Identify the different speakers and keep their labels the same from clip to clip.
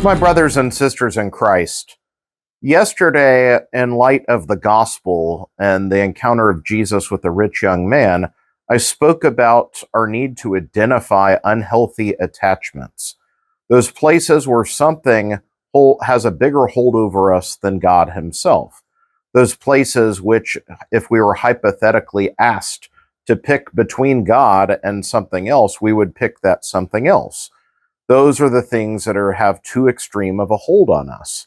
Speaker 1: My brothers and sisters in Christ, yesterday, in light of the gospel and the encounter of Jesus with the rich young man, I spoke about our need to identify unhealthy attachments, those places where something has a bigger hold over us than God himself, those places which, if we were hypothetically asked to pick between God and something else, we would pick that something else. Those are the things that have too extreme of a hold on us.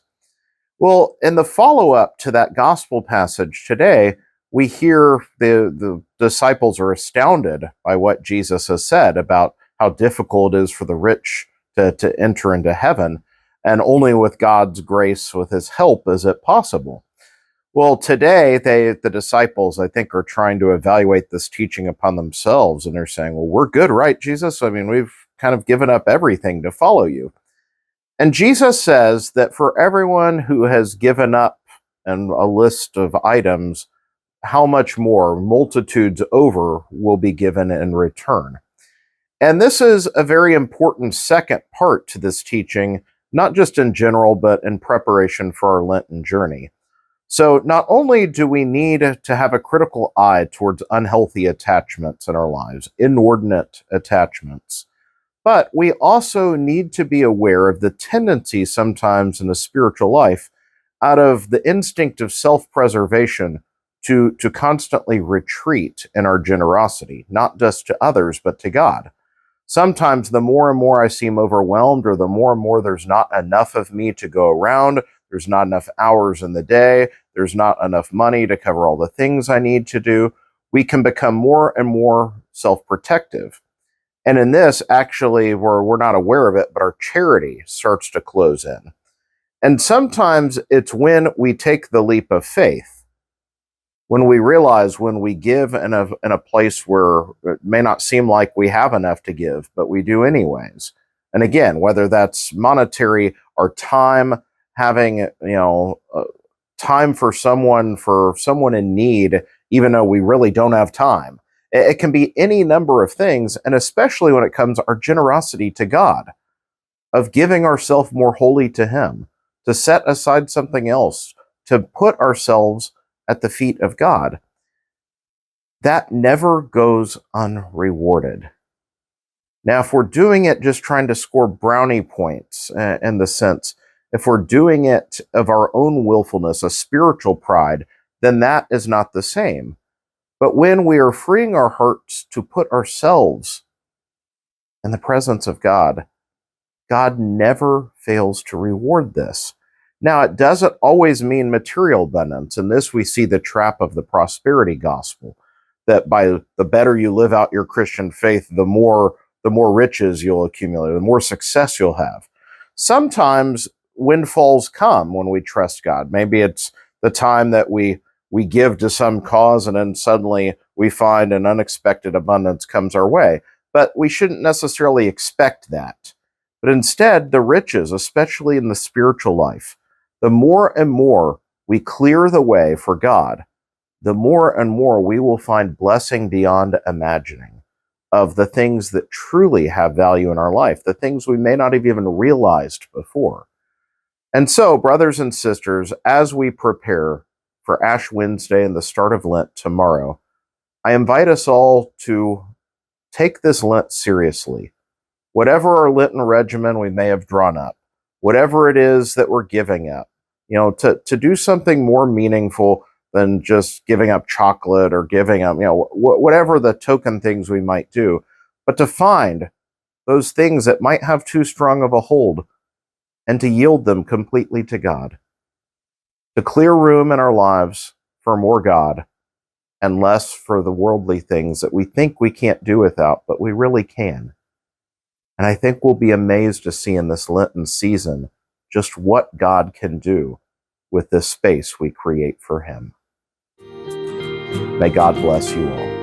Speaker 1: Well, in the follow-up to that gospel passage today, we hear the disciples are astounded by what Jesus has said about how difficult it is for the rich to enter into heaven, and only with God's grace, with his help, is it possible. Well, today, the disciples, I think, are trying to evaluate this teaching upon themselves, and they're saying, well, we're good, right, Jesus? I mean, we've kind of given up everything to follow you. And Jesus says that for everyone who has given up and a list of items, how much more, multitudes over, will be given in return. And this is a very important second part to this teaching, not just in general, but in preparation for our Lenten journey. So not only do we need to have a critical eye towards unhealthy attachments in our lives, inordinate attachments, but we also need to be aware of the tendency sometimes in the spiritual life, out of the instinct of self-preservation, to constantly retreat in our generosity, not just to others, but to God. Sometimes the more and more I seem overwhelmed, or the more and more there's not enough of me to go around, there's not enough hours in the day, there's not enough money to cover all the things I need to do, we can become more and more self-protective. And in this, actually, we're not aware of it, but our charity starts to close in. And sometimes it's when we take the leap of faith, when we realize when we give in a place where it may not seem like we have enough to give, but we do anyways. And again, whether that's monetary or time, having time for someone in need, even though we really don't have time. It can be any number of things, and especially when it comes to our generosity to God, of giving ourselves more wholly to him, to set aside something else, to put ourselves at the feet of God. That never goes unrewarded. Now, if we're doing it just trying to score brownie points, in the sense, if we're doing it of our own willfulness, a spiritual pride, then that is not the same. But when we are freeing our hearts to put ourselves in the presence of God, God never fails to reward this. Now, it doesn't always mean material abundance. In this, we see the trap of the prosperity gospel, that by the better you live out your Christian faith, the more riches you'll accumulate, the more success you'll have. Sometimes windfalls come when we trust God. Maybe it's the time that we give to some cause, and then suddenly we find an unexpected abundance comes our way. But we shouldn't necessarily expect that. But instead, the riches, especially in the spiritual life, the more and more we clear the way for God, the more and more we will find blessing beyond imagining of the things that truly have value in our life, the things we may not have even realized before. And so, brothers and sisters, as we prepare for Ash Wednesday and the start of Lent tomorrow, I invite us all to take this Lent seriously. Whatever our Lenten regimen we may have drawn up, whatever it is that we're giving up, to do something more meaningful than just giving up chocolate or giving up, whatever the token things we might do, but to find those things that might have too strong of a hold and to yield them completely to God. To clear room in our lives for more God and less for the worldly things that we think we can't do without, but we really can. And I think we'll be amazed to see in this Lenten season just what God can do with this space we create for him. May God bless you all.